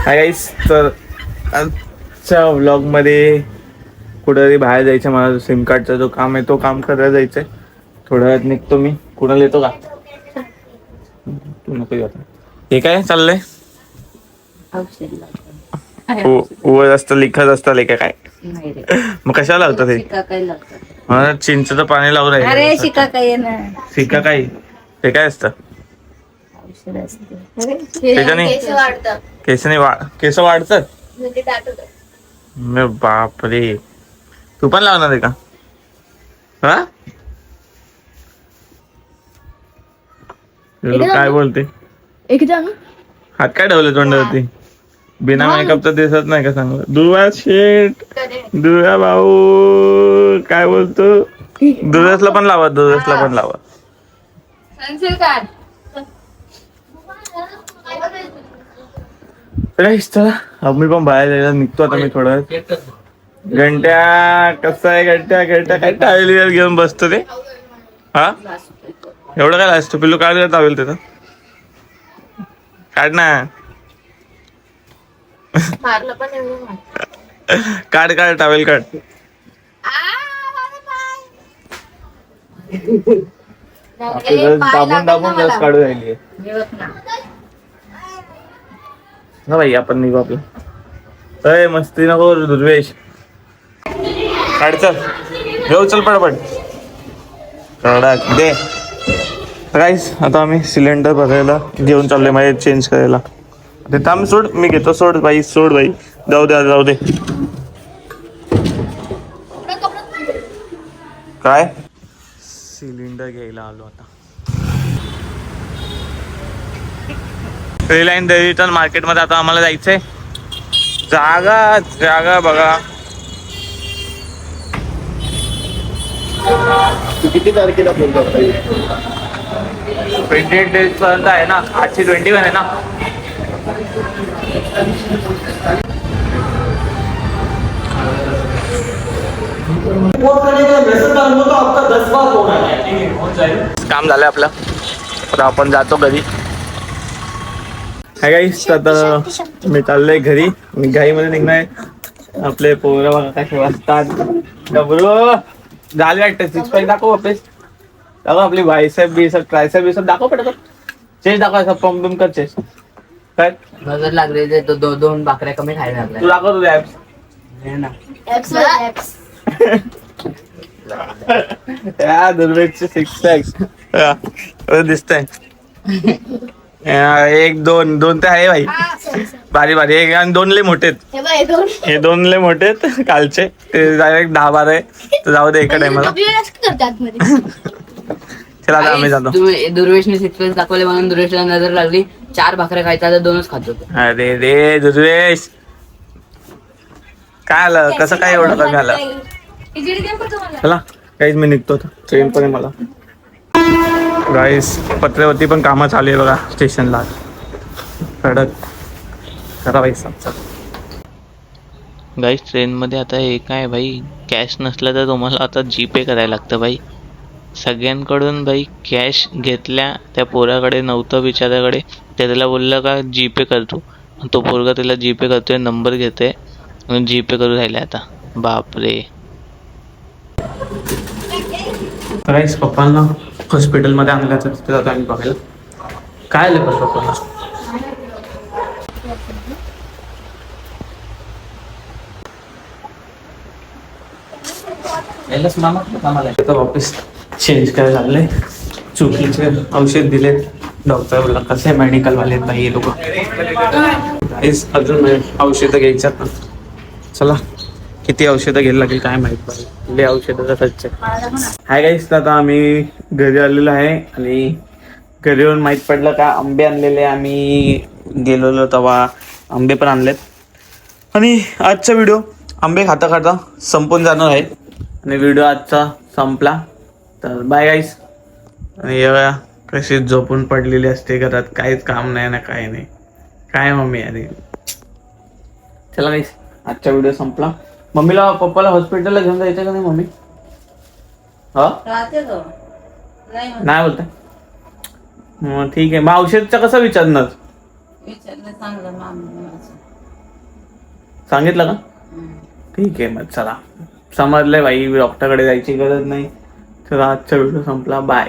Hi guys, तर आजच्या व्लॉगमध्ये कुठेतरी बाहेर जायचं. मला सिम कार्डचा जो काम आहे तो काम करायला जायचंय. थोड्या वेळात निघतो मी. कुणाला येतो का? तू नको येऊ आता. हे काय चाललंय? वर असतं लिखत असतं का काय? मग कशाला लावतात ते? मला चिंचचं पाणी लावून राहिलं. शिका काय? ते काय असतं? केस वाढतात. बापरे, तू पण लावणार आहे का? हा, काय बोलते? एकदम हात काय ठेवले तोंडावरती? बिना मेकअपचा दिसत नाही का चांगलं? दुवा शेट, दुवा भाऊ काय बोलतो? दुधासला पण लावा, दुधासला पण लावा. चला मी पण बाहेर जायला निघतो आता. मी थोडं घंट्या कसं आहे? घंट्या काय टावेल घेऊन बसतो ते? हा, एवढं काय असतं? पिल्लू काढ टावेल त्याचं, काढ ना. काढ टावेल काढ. दाबून रस काढू राहिली ना भाई. आपण निघू आपलं. अय मस्ती नको दुर्वेश. काढ चल, घेऊ चल पटपट. कडक दे. गाईस, आता आम्ही सिलेंडर भरायला घेऊन चाललोय. माझे चेंज करायला. ते थांब, सोड, मी घेतो. सोड बाई, सोड बाई. जाऊ दे. काय? सिलेंडर घ्यायला आलो आता. रिलायन्स डिजिटल मार्केटमध्ये आता आम्हाला जायचंय. जागा बघा. किती तारखेला फोन करता येईल? 28 days पर्यंत आहे ना. आजची 21 आहे ना. काम झालंय आपलं. आता आपण जातो घरी. हाय गाईस, आता मी चाललोय घरी. मी घाईमध्ये निघणार. आपले पोरं बघा कसे वाजतात. डबरो झाले वाटतं. 6 पॅक दाखव वापस. दाखव आपली बायसेप बिसेप ट्रायसेप बिसेप दाखव पटकन. चेस्ट दाखव. असं पंप बिम कर चेस्ट. काय नजर लागले? दोन भाकऱ्या कमी खायला लागल्या. तू दाखव तुझे ऍप्स. या दुर्वेशचे 6 पॅक्स दिसतंय. 1 2 2 तर आहे भाई. भारी. 1 आणि 2 लय मोठेत. हे 2 लय मोठेत कालचे. ते डायरेक्ट 10-12 आहे. तर जाऊ दे एका टायमाला. चला आता आम्ही जातो. दुर्वेशने 6 पॅक दाखवले म्हणून दुर्वेशला नजर लागली. 4 भाकऱ्या खायचा तर 2च खात होतो. अरे रे दुर्वेश, काय आलं? कसं काय एवढं कमी आलं? चला काहीच, मी निघतो. ट्रेन पण आहे मला. गाईस, पत्र्यावरती पण कामं चालू आहे बघा स्टेशनला. कडक करा भाई सब. गाईस, ट्रेनमध्ये आता हे काय भाई, कॅश नसलं तर तुम्हाला आता जीपे करायला लागतं भाई. सगळ्यांकडून भाई कॅश घेतल्या. त्या पोराकडे नव्हतं बिचाऱ्याकडे. त्याला बोललं का जीपे करतो. तो पोरगा त्याला जीपे करतोय, नंबर घेते आणि जीपे करू राहिले आता. बापरे. गाईस, पप्पांना हॉस्पिटलमध्ये आणल्याचं तिथे जातो आम्ही बघायला. काय आलं पप्पांना? वापस चेंज करायला लागले. चुकीचे औषध दिले. डॉक्टर बोलला कसे मेडिकल वाले नाही हे लोक. अजून औषधं घ्यायच्यात ना. चला, किती औषधं घ्यायला लागेल काय माहित. लय औषधं सच्च. हाय गाईस, आता आम्ही घरी आलेलो आहे. आणि घरी येऊन माहीत पडलं का आंबे आणलेले. आम्ही गेलेलो तेव्हा आंबे पण आणलेत. आणि आजचा व्हिडिओ आंबे खाता खाता संपून जाणार आहे. आणि व्हिडिओ आजचा संपला. तर बाय गाईस. आणि एवढ्या कशी झोपून पडलेली असते घरात. काहीच काम नाही ना, काय नाही. काय मम्मी अरे. चला गाईस, आजचा व्हिडिओ संपला. मम्मीला पप्पाला हॉस्पिटलला घेऊन जायचं का नाही मम्मी? हा, नाही बोलताय. मग ठीक आहे. मग औषधचा कसा विचारणार? सांगितलं का? ठीक आहे मग चला, समजलंय भाई, डॉक्टरकडे जायची गरज नाही. चला आजचा व्हिडिओ संपला, बाय.